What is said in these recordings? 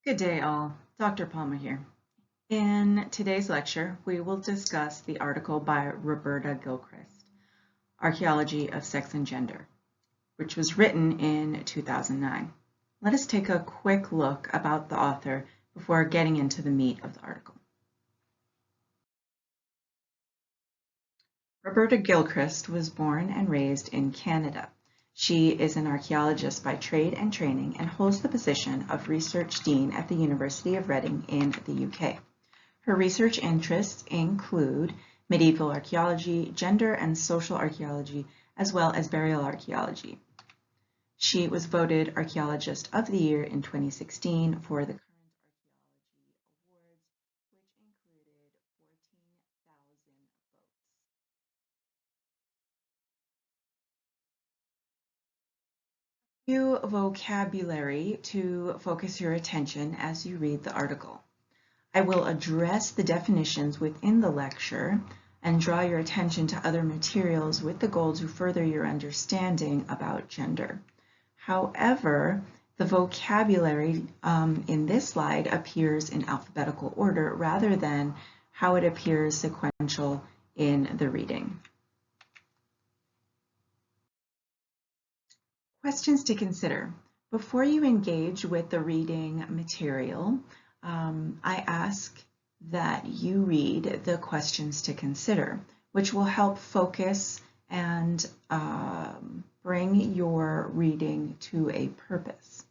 Good day, all. Dr. Palmer here. In today's lecture, we will discuss the article by Roberta Gilchrist, Archaeology of Sex and Gender, which was written in 2009. Let us take a quick look about the author before getting into the meat of the article. Roberta Gilchrist was born and raised in Canada. She is an archaeologist by trade and training and holds the position of Research Dean at the University of Reading in the UK. Her research interests include medieval archaeology, gender and social archaeology, as well as burial archaeology. She was voted Archaeologist of the Year in 2016 for the current Archaeology Awards, which included 14,000 votes. New vocabulary to focus your attention as you read the article. I will address the definitions within the lecture and draw your attention to other materials with the goal to further your understanding about gender. However, the vocabulary in this slide appears in alphabetical order rather than how it appears sequential in the reading. Questions to consider. Before you engage with the reading material, I ask that you read the questions to consider, which will help focus and bring your reading to a purpose.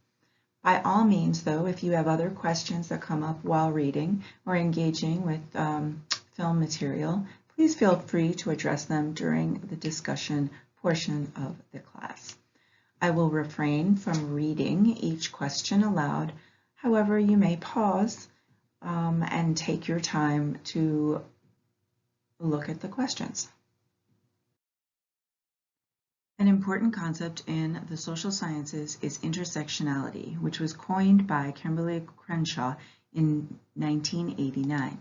By all means, though, if you have other questions that come up while reading or engaging with film material, please feel free to address them during the discussion portion of the class. I will refrain from reading each question aloud. However, you may pause and take your time to look at the questions. An important concept in the social sciences is intersectionality, which was coined by Kimberly Crenshaw in 1989.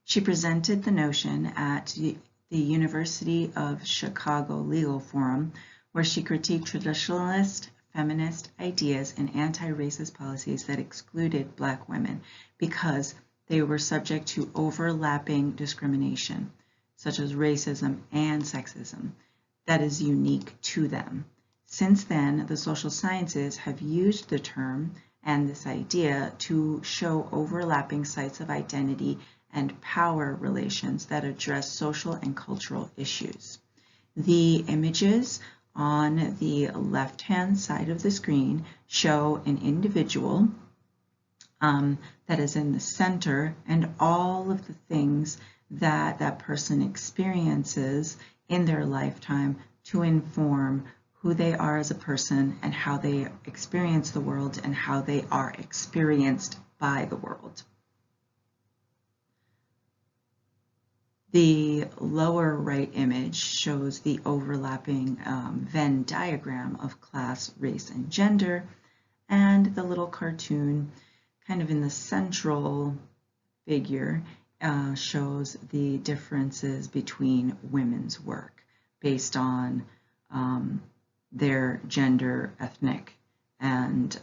She presented the notion at the University of Chicago Legal Forum, where she critiqued traditionalist feminist ideas and anti-racist policies that excluded Black women because they were subject to overlapping discrimination, such as racism and sexism, that is unique to them. Since then, the social sciences have used the term and this idea to show overlapping sites of identity and power relations that address social and cultural issues. The images on the left-hand side of the screen show an individual that is in the center and all of the things that that person experiences in their lifetime to inform who they are as a person and how they experience the world and how they are experienced by the world. The lower right image shows the overlapping Venn diagram of class, race, and gender, and the little cartoon kind of in the central figure shows the differences between women's work based on their gender, ethnic, and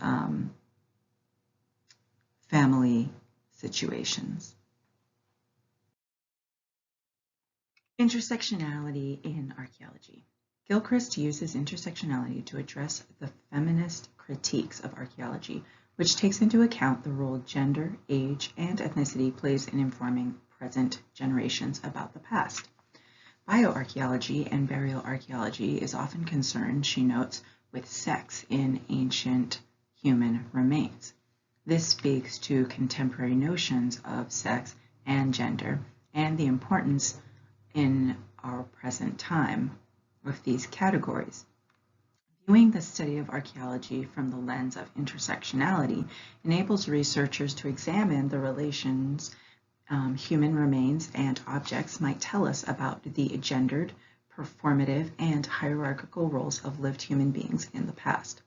family situations. Intersectionality in archaeology. Gilchrist uses intersectionality to address the feminist critiques of archaeology, which takes into account the role gender, age, and ethnicity plays in informing present generations about the past. Bioarchaeology and burial archaeology is often concerned, she notes, with sex in ancient human remains. This speaks to contemporary notions of sex and gender and the importance in our present time with these categories. Viewing the study of archaeology from the lens of intersectionality enables researchers to examine the relations human remains and objects might tell us about the gendered, performative, and hierarchical roles of lived human beings in the past.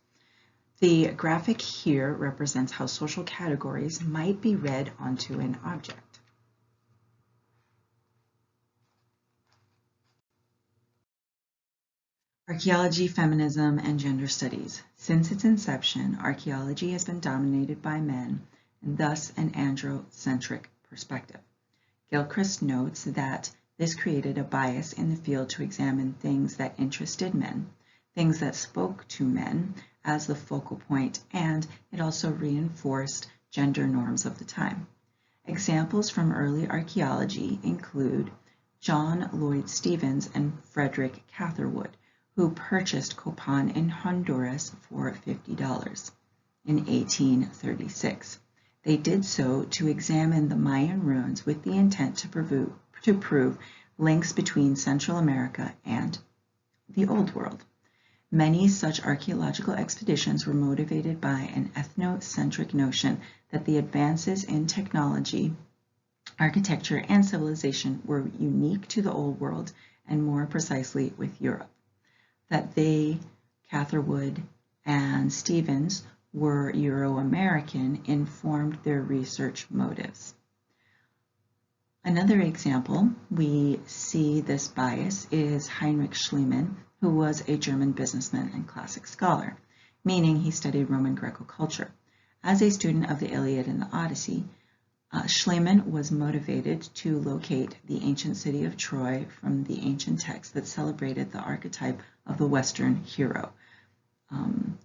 The graphic here represents how social categories might be read onto an object. Archaeology, feminism, and gender studies. Since its inception, archaeology has been dominated by men, and thus an androcentric perspective. Gilchrist notes that this created a bias in the field to examine things that interested men, things that spoke to men as the focal point, and it also reinforced gender norms of the time. Examples from early archaeology include John Lloyd Stephens and Frederick Catherwood, who purchased Copan in Honduras for $50 in 1836. They did so to examine the Mayan ruins with the intent to prove links between Central America and the Old World. Many such archaeological expeditions were motivated by an ethnocentric notion that the advances in technology, architecture, and civilization were unique to the Old World and more precisely with Europe. That they, Catherwood and Stephens, were Euro-American informed their research motives. Another example we see this bias is Heinrich Schliemann, who was a German businessman and classic scholar, meaning he studied Roman Greco culture. As a student of the Iliad and the Odyssey, Schliemann was motivated to locate the ancient city of Troy from the ancient text that celebrated the archetype of the Western hero,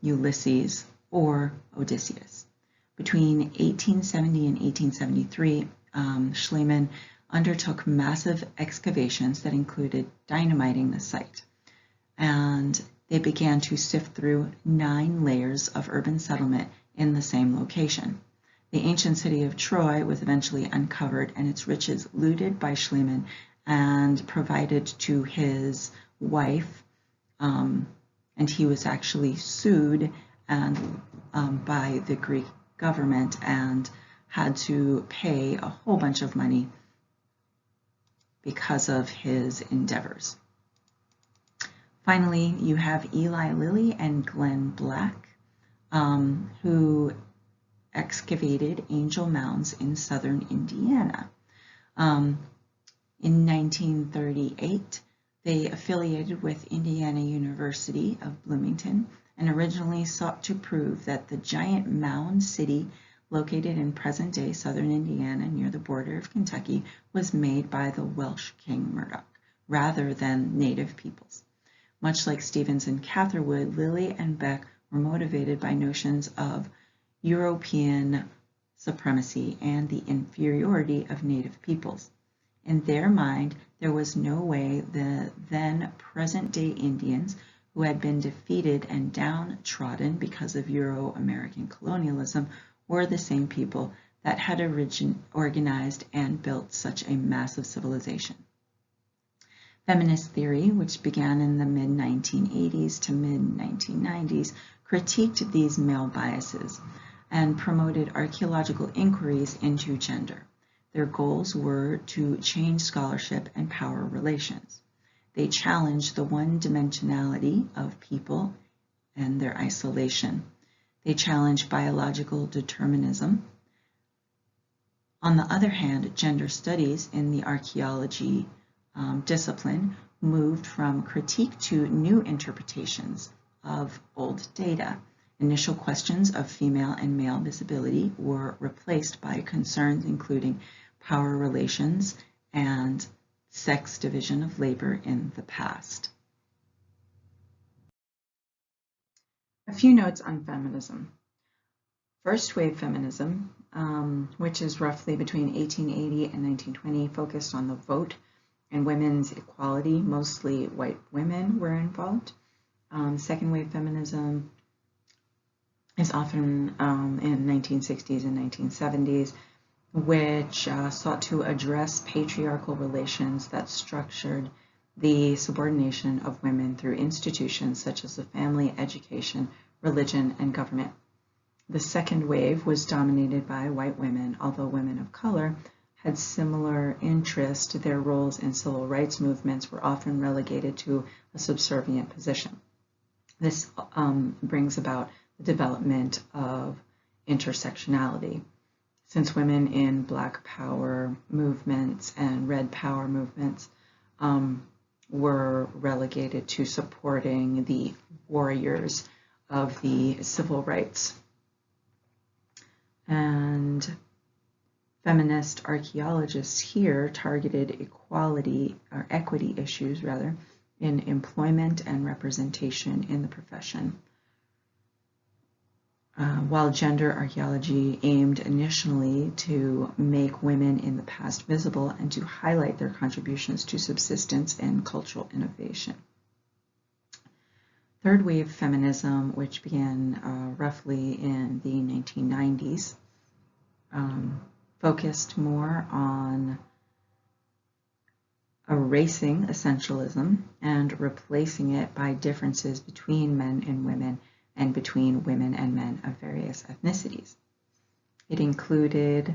Ulysses or Odysseus. Between 1870 and 1873, Schliemann undertook massive excavations that included dynamiting the site, and they began to sift through 9 layers of urban settlement in the same location. The ancient city of Troy was eventually uncovered and its riches looted by Schliemann and provided to his wife, and he was actually sued by the Greek government and had to pay a whole bunch of money because of his endeavors. Finally, you have Eli Lilly and Glenn Black, who excavated angel mounds in southern Indiana. In 1938, they affiliated with Indiana University of Bloomington and originally sought to prove that the giant mound city located in present-day southern Indiana near the border of Kentucky was made by the Welsh king Murdoch, rather than native peoples. Much like Stephens and Catherwood, Lilly and Beck were motivated by notions of European supremacy and the inferiority of native peoples. In their mind, there was no way the then present-day Indians, who had been defeated and downtrodden because of Euro-American colonialism, were the same people that had organized and built such a massive civilization. Feminist theory, which began in the mid-1980s to mid-1990s, critiqued these male biases and promoted archaeological inquiries into gender. Their goals were to change scholarship and power relations. They challenged the one-dimensionality of people and their isolation. They challenged biological determinism. On the other hand, gender studies in the archaeology discipline moved from critique to new interpretations of old data. Initial questions of female and male visibility were replaced by concerns including power relations and sex division of labor in the past. A few notes on feminism. First wave feminism, which is roughly between 1880 and 1920, focused on the vote and women's equality. Mostly white women were involved. Second wave feminism is often in 1960s and 1970s, which sought to address patriarchal relations that structured the subordination of women through institutions such as the family, education, religion, and government. The second wave was dominated by white women, although women of color had similar interest. Their roles in civil rights movements were often relegated to a subservient position. This brings about the development of intersectionality. Since women in Black Power movements and Red Power movements were relegated to supporting the warriors of the civil rights. And Feminist archaeologists here targeted equality or equity issues rather in employment and representation in the profession. While gender archaeology aimed initially to make women in the past visible and to highlight their contributions to subsistence and cultural innovation. Third wave feminism, which began roughly in the 1990s, focused more on erasing essentialism and replacing it by differences between men and women and between women and men of various ethnicities. It included,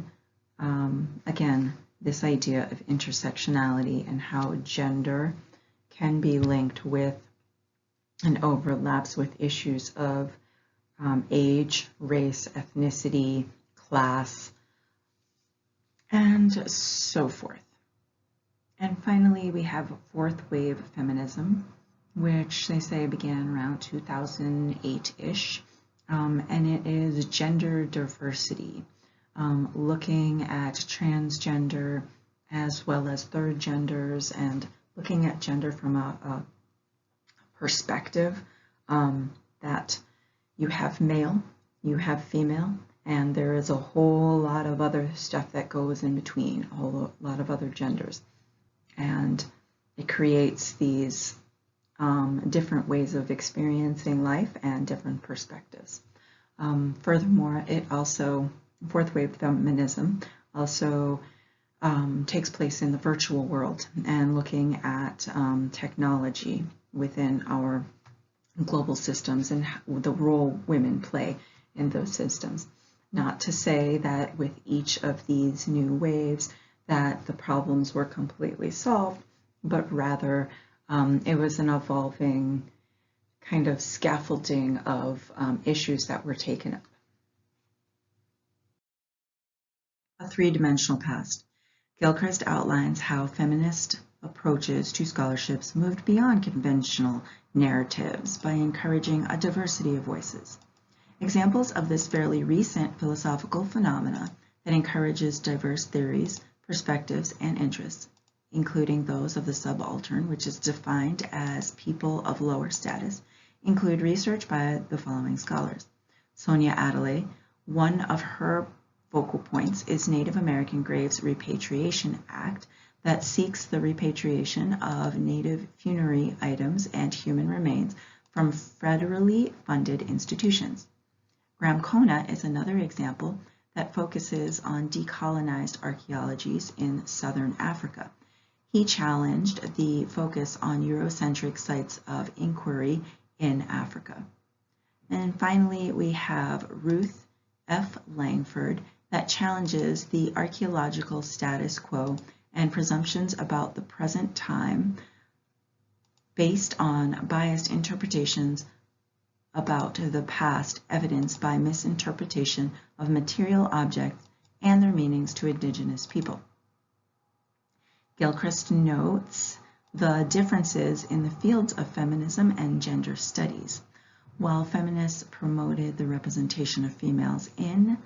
again, this idea of intersectionality and how gender can be linked with and overlaps with issues of age, race, ethnicity, class, and so forth. And finally, we have fourth wave feminism, which they say began around 2008-ish, and it is gender diversity, looking at transgender as well as third genders and looking at gender from a perspective that you have male, you have female, and there is a whole lot of other stuff that goes in between, a whole lot of other genders. And it creates these different ways of experiencing life and different perspectives. Furthermore, it also, fourth wave feminism also takes place in the virtual world and looking at technology within our global systems and the role women play in those systems. Not to say that with each of these new waves that the problems were completely solved, but rather it was an evolving kind of scaffolding of issues that were taken up. A three-dimensional past. Gilchrist outlines how feminist approaches to scholarships moved beyond conventional narratives by encouraging a diversity of voices. Examples of this fairly recent philosophical phenomena that encourages diverse theories, perspectives, and interests, including those of the subaltern, which is defined as people of lower status, include research by the following scholars. Sonia Adelaide, one of her focal points is Native American Graves Repatriation Act that seeks the repatriation of Native funerary items and human remains from federally funded institutions. Graham Kona is another example that focuses on decolonized archaeologies in southern Africa. He challenged the focus on Eurocentric sites of inquiry in Africa. And finally, we have Ruth F. Langford that challenges the archaeological status quo and presumptions about the present time based on biased interpretations about the past evidenced by misinterpretation of material objects and their meanings to indigenous people. Gilchrist notes the differences in the fields of feminism and gender studies. While feminists promoted the representation of females in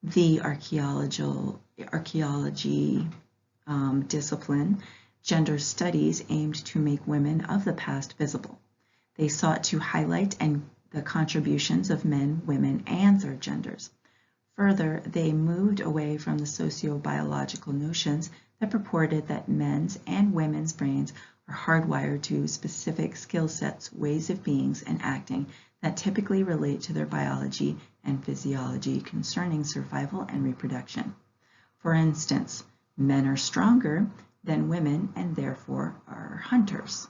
the archaeology discipline, gender studies aimed to make women of the past visible. They sought to highlight the contributions of men, women, and third genders. Further, they moved away from the sociobiological notions that purported that men's and women's brains are hardwired to specific skill sets, ways of being, and acting that typically relate to their biology and physiology concerning survival and reproduction. For instance, men are stronger than women and therefore are hunters.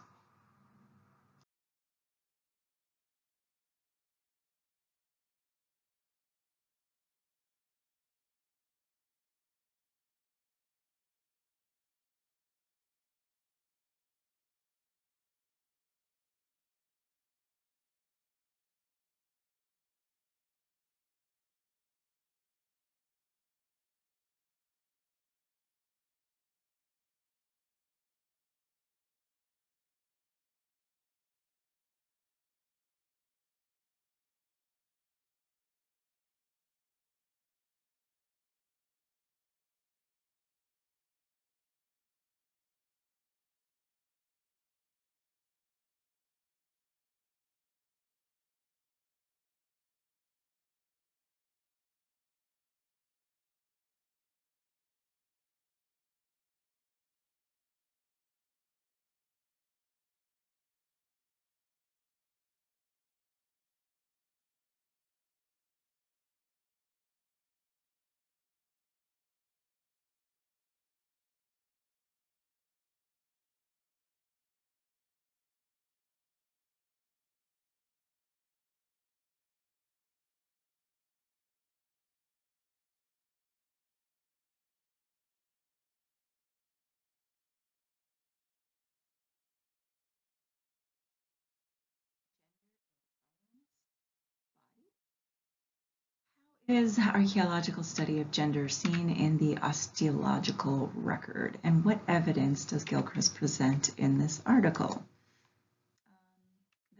Is archaeological study of gender seen in the osteological record, and what evidence does Gilchrist present in this article?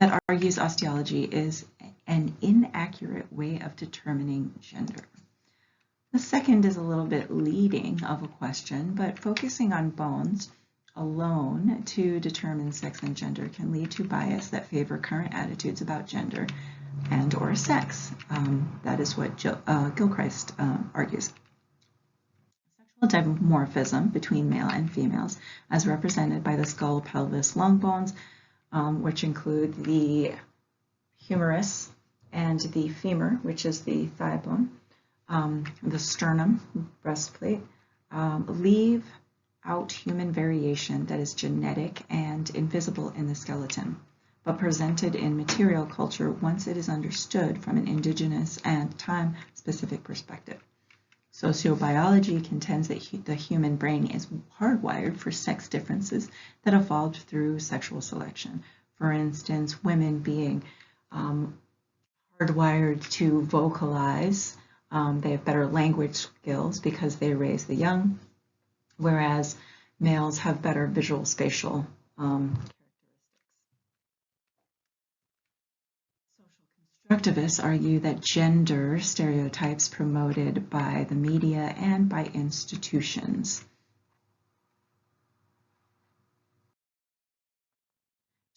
That argues osteology is an inaccurate way of determining gender. The second is a little bit leading of a question, but focusing on bones alone to determine sex and gender can lead to bias that favor current attitudes about gender and or sex. That is what Gilchrist argues. Sexual dimorphism between male and females, as represented by the skull, pelvis, long bones, which include the humerus and the femur, which is the thigh bone, the sternum, breastplate, leave out human variation that is genetic and invisible in the skeleton, but presented in material culture once it is understood from an indigenous and time-specific perspective. Sociobiology contends that the human brain is hardwired for sex differences that evolved through sexual selection. For instance, women being hardwired to vocalize, they have better language skills because they raise the young, whereas males have better visual spatial characteristics. Social constructivists argue that gender stereotypes promoted by the media and by institutions.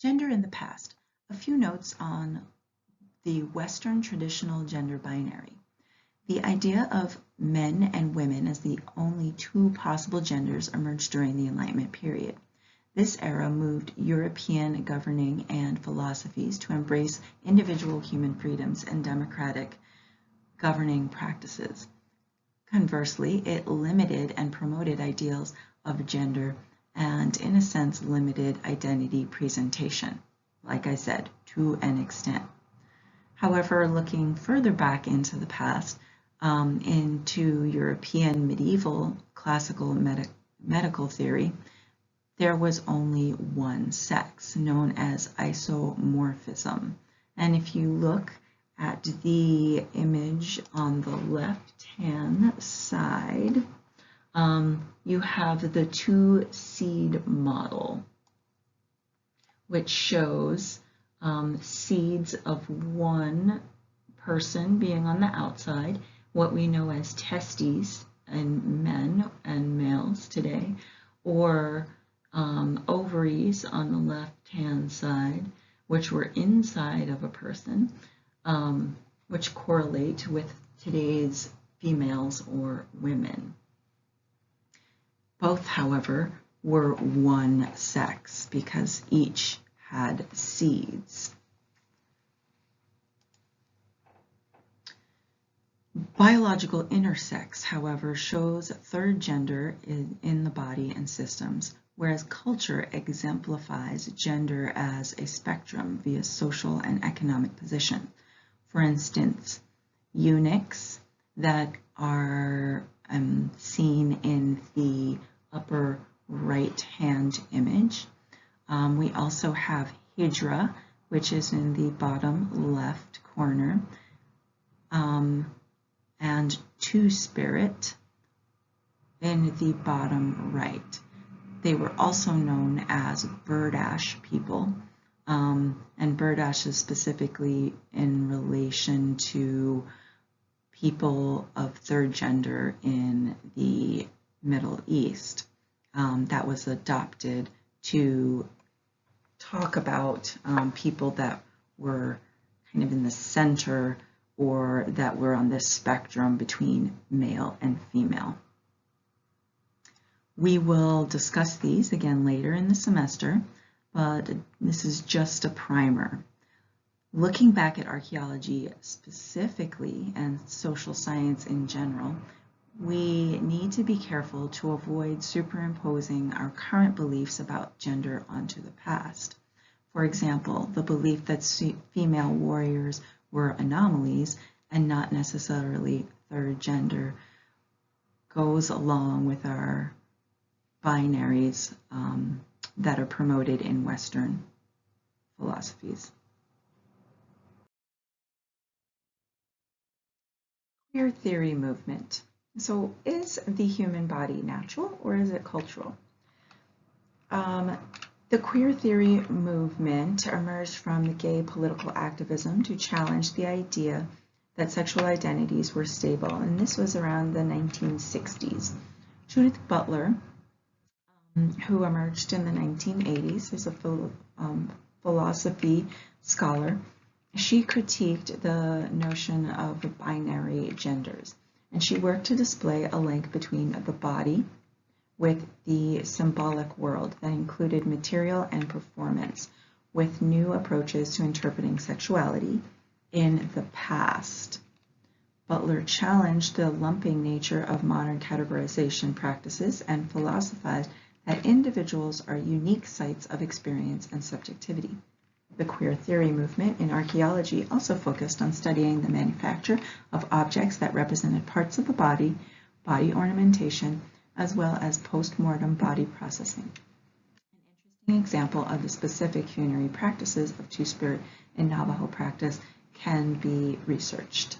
Gender in the past. A few notes on the Western traditional gender binary. The idea of men and women as the only two possible genders emerged during the Enlightenment period. This era moved European governing and philosophies to embrace individual human freedoms and democratic governing practices. Conversely, it limited and promoted ideals of gender and, in a sense, limited identity presentation, like I said, to an extent. However, looking further back into the past, into European medieval classical medical theory, there was only one sex, known as isomorphism. And if you look at the image on the left-hand side, you have the two-seed model, which shows seeds of one person being on the outside, what we know as testes in men and males today, or ovaries on the left-hand side, which were inside of a person, which correlate with today's females or women. Both, however, were one sex because each had seeds. Biological intersex, however, shows third gender in the body and systems, whereas culture exemplifies gender as a spectrum via social and economic position. For instance, eunuchs that are seen in the upper right-hand image. We also have Hydra, which is in the bottom left corner, and Two-Spirit in the bottom right. They were also known as Berdache people, and Berdache is specifically in relation to people of third gender in the Middle East. That was adopted to talk about people that were kind of in the center or that were on this spectrum between male and female. We will discuss these again later in the semester, but this is just a primer. Looking back at archaeology specifically and social science in general, we need to be careful to avoid superimposing our current beliefs about gender onto the past. For example, the belief that female warriors were anomalies and not necessarily third gender goes along with our binaries that are promoted in Western philosophies. Queer theory movement. So is the human body natural or is it cultural? Um, the queer theory movement emerged from the gay political activism to challenge the idea that sexual identities were stable, and this was around the 1960s. Judith Butler, who emerged in the 1980s, is a philosophy scholar. She critiqued the notion of binary genders, and she worked to display a link between the body with the symbolic world that included material and performance, with new approaches to interpreting sexuality in the past. Butler challenged the lumping nature of modern categorization practices and philosophized that individuals are unique sites of experience and subjectivity. The queer theory movement in archaeology also focused on studying the manufacture of objects that represented parts of the body, body ornamentation, as well as post-mortem body processing. An interesting example of the specific funerary practices of Two-Spirit in Navajo practice can be researched.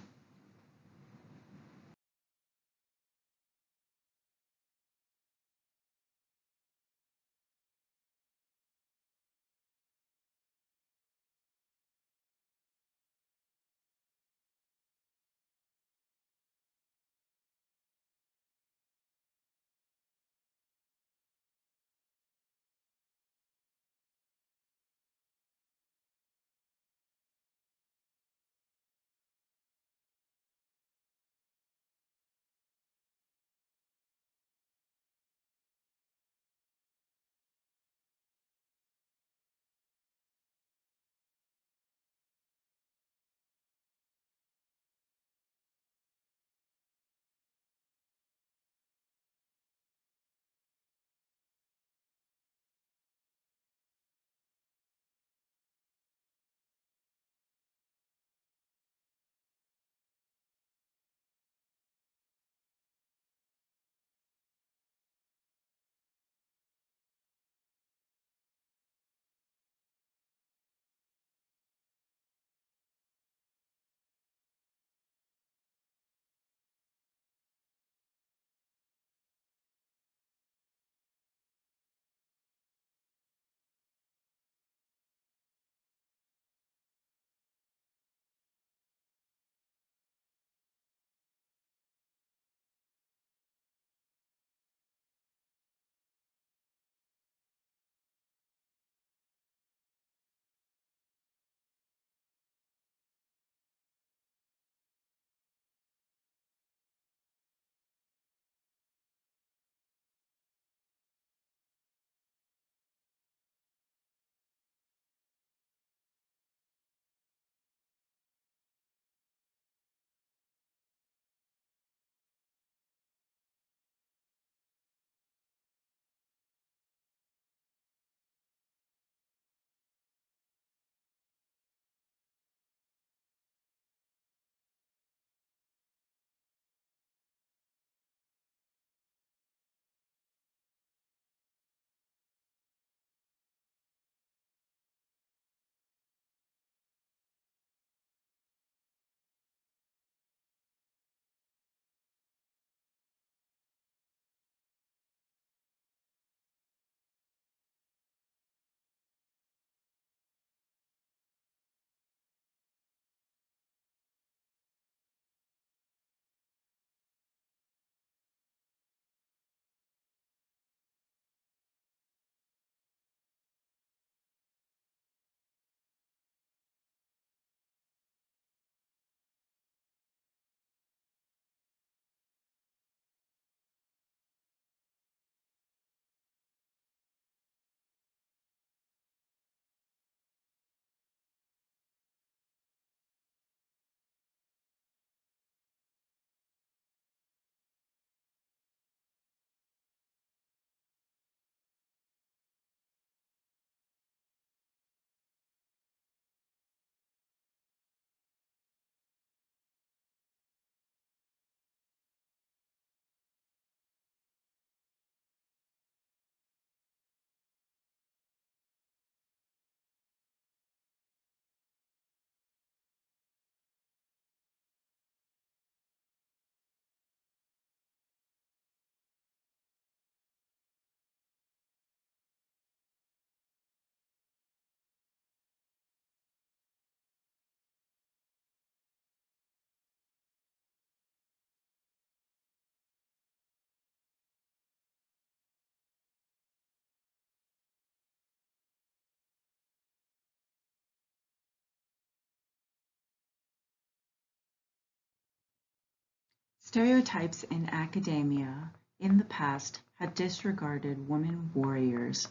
Stereotypes in academia in the past had disregarded women warriors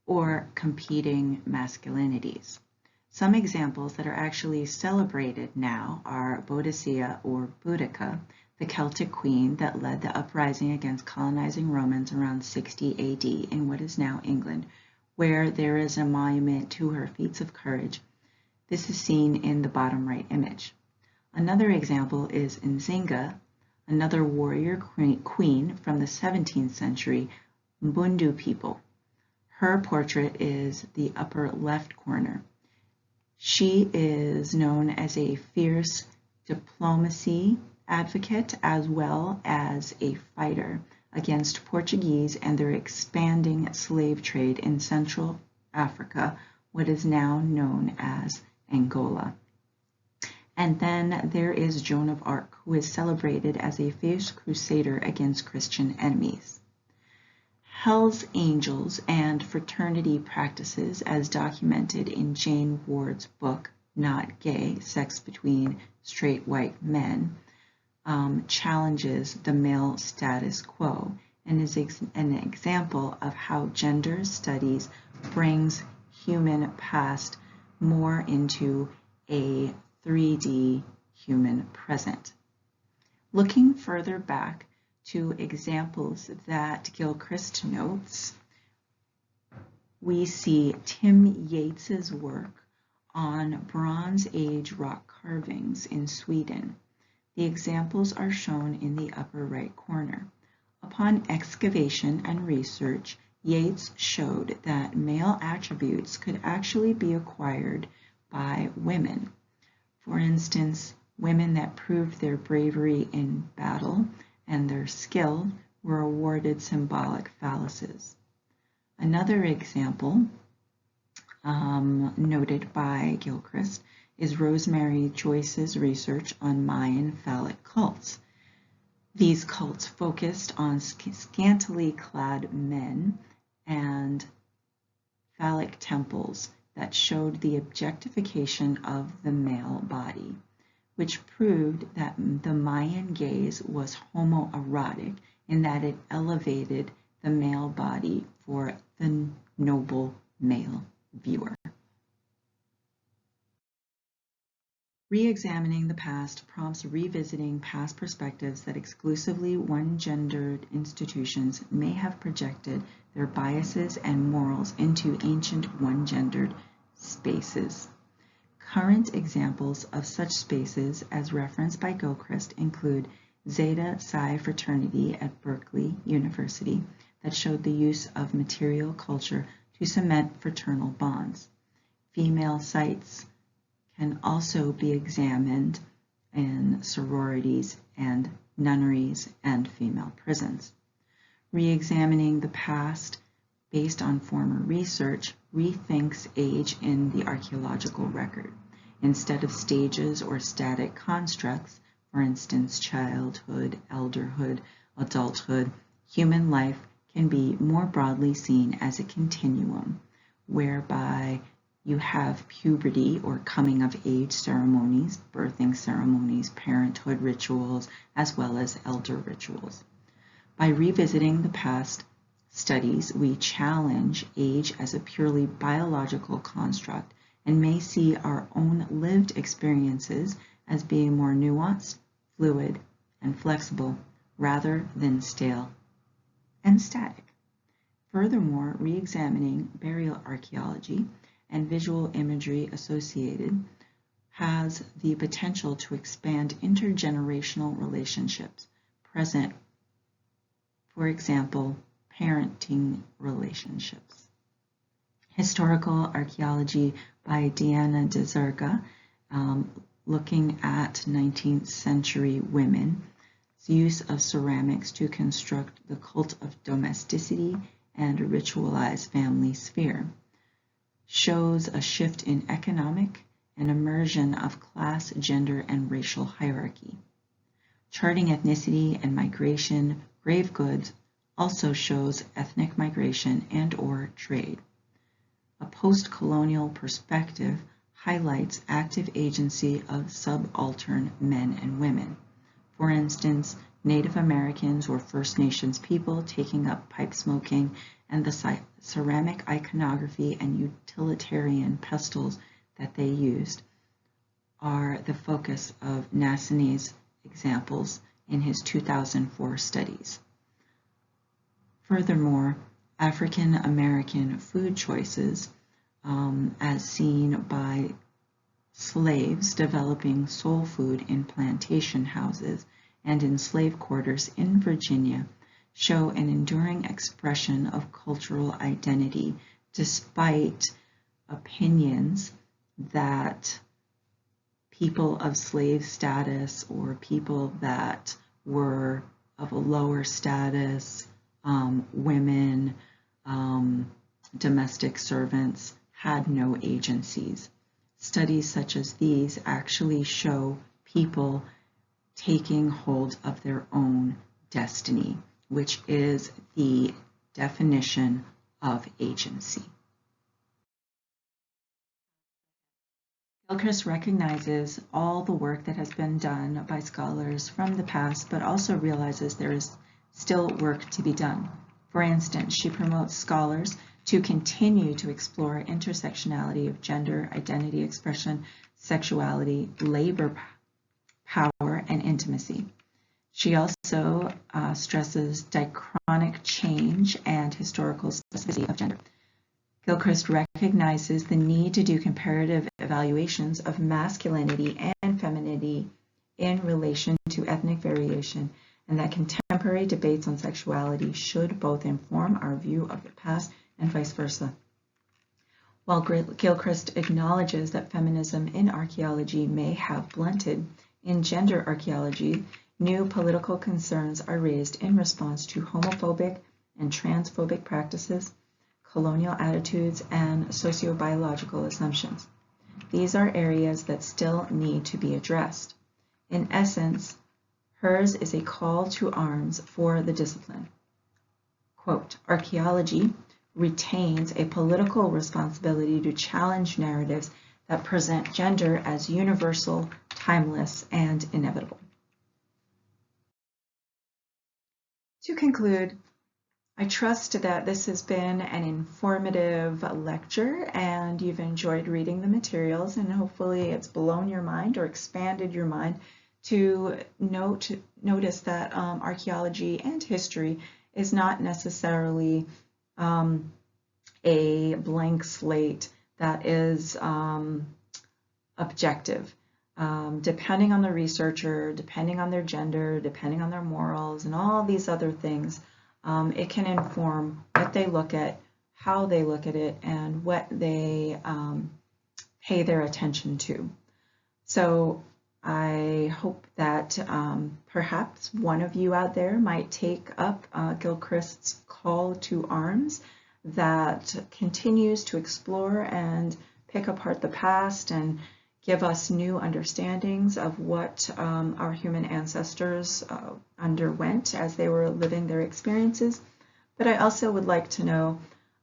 or competing masculinities. Some examples that are actually celebrated now are Boadicea or Boudica, the Celtic queen that led the uprising against colonizing Romans around 60 AD in what is now England, where there is a monument to her feats of courage. This is seen in the bottom right image. Another example is Nzinga, another warrior queen from the 17th century Mbundu people. Her portrait is the upper left corner. She is known as a fierce diplomacy advocate as well as a fighter against Portuguese and their expanding slave trade in Central Africa, what is now known as Angola. And then there is Joan of Arc, who is celebrated as a fierce crusader against Christian enemies. Hell's Angels and fraternity practices, as documented in Jane Ward's book, Not Gay, Sex Between Straight White Men, challenges the male status quo and is an example of how gender studies brings human past more into a 3D human present. Looking further back to examples that Gilchrist notes, we see Tim Yates's work on Bronze Age rock carvings in Sweden. The examples are shown in the upper right corner. Upon excavation and research, Yates showed that male attributes could actually be acquired by women. For instance, women that proved their bravery in battle and their skill were awarded symbolic phalluses. Another example noted by Gilchrist is Rosemary Joyce's research on Mayan phallic cults. These cults focused on scantily clad men and phallic temples that showed the objectification of the male body, which proved that the Mayan gaze was homoerotic in that it elevated the male body for the noble male viewer. Re-examining the past prompts revisiting past perspectives that exclusively one-gendered institutions may have projected their biases and morals into ancient one-gendered spaces. Current examples of such spaces, as referenced by Gilchrist, include Zeta Psi fraternity at Berkeley University that showed the use of material culture to cement fraternal bonds. Female sites can also be examined in sororities and nunneries and female prisons. Re-examining the past based on former research rethinks age in the archaeological record. Instead of stages or static constructs, for instance, childhood, elderhood, adulthood, human life can be more broadly seen as a continuum, whereby you have puberty or coming of age ceremonies, birthing ceremonies, parenthood rituals, as well as elder rituals. By revisiting the past studies, we challenge age as a purely biological construct and may see our own lived experiences as being more nuanced, fluid, and flexible rather than stale and static. Furthermore, re-examining burial archaeology and visual imagery associated has the potential to expand intergenerational relationships present, for example, parenting relationships. Historical Archaeology by Diana de Zerga, looking at 19th century women's use of ceramics to construct the cult of domesticity and ritualized family sphere, shows a shift in economic and immersion of class, gender, and racial hierarchy. Charting ethnicity and migration, grave goods also shows ethnic migration and/or trade. A post-colonial perspective highlights active agency of subaltern men and women. For instance, Native Americans or First Nations people taking up pipe smoking, and the ceramic iconography and utilitarian pestles that they used are the focus of Nassane's examples in his 2004 studies. Furthermore, African American food choices, as seen by slaves developing soul food in plantation houses and in slave quarters in Virginia, show an enduring expression of cultural identity despite opinions that people of slave status or people that were of a lower status, women, domestic servants, had no agencies. Studies such as these actually show people taking hold of their own destiny, which is the definition of agency. Gilchrist recognizes all the work that has been done by scholars from the past, but also realizes there is still work to be done. For instance, she promotes scholars to continue to explore intersectionality of gender, identity expression, sexuality, labor power, and intimacy. She also stresses diachronic change and historical specificity of gender. Gilchrist recognizes the need to do comparative evaluations of masculinity and femininity in relation to ethnic variation, and that contemporary debates on sexuality should both inform our view of the past and vice versa. While Gilchrist acknowledges that feminism in archaeology may have blunted, in gender archaeology, new political concerns are raised in response to homophobic and transphobic practices, colonial attitudes, and sociobiological assumptions. These are areas that still need to be addressed. In essence, hers is a call to arms for the discipline. Quote, archaeology retains a political responsibility to challenge narratives that present gender as universal, timeless, and inevitable. To conclude, I trust that this has been an informative lecture and you've enjoyed reading the materials, and hopefully it's blown your mind or expanded your mind to notice that archaeology and history is not necessarily a blank slate that is objective. Depending on the researcher, depending on their gender, depending on their morals, and all these other things, it can inform what they look at, how they look at it, and what they pay their attention to. So I hope that perhaps one of you out there might take up Gilchrist's call to arms that continues to explore and pick apart the past and give us new understandings of what our human ancestors underwent as they were living their experiences. But I also would like to know,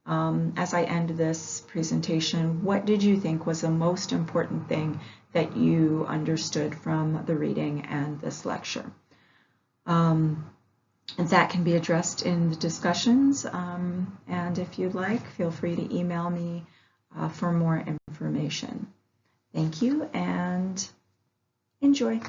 as I end this presentation, what did you think was the most important thing that you understood from the reading and this lecture? And that can be addressed in the discussions, and if you'd like, feel free to email me for more information. Thank you and enjoy.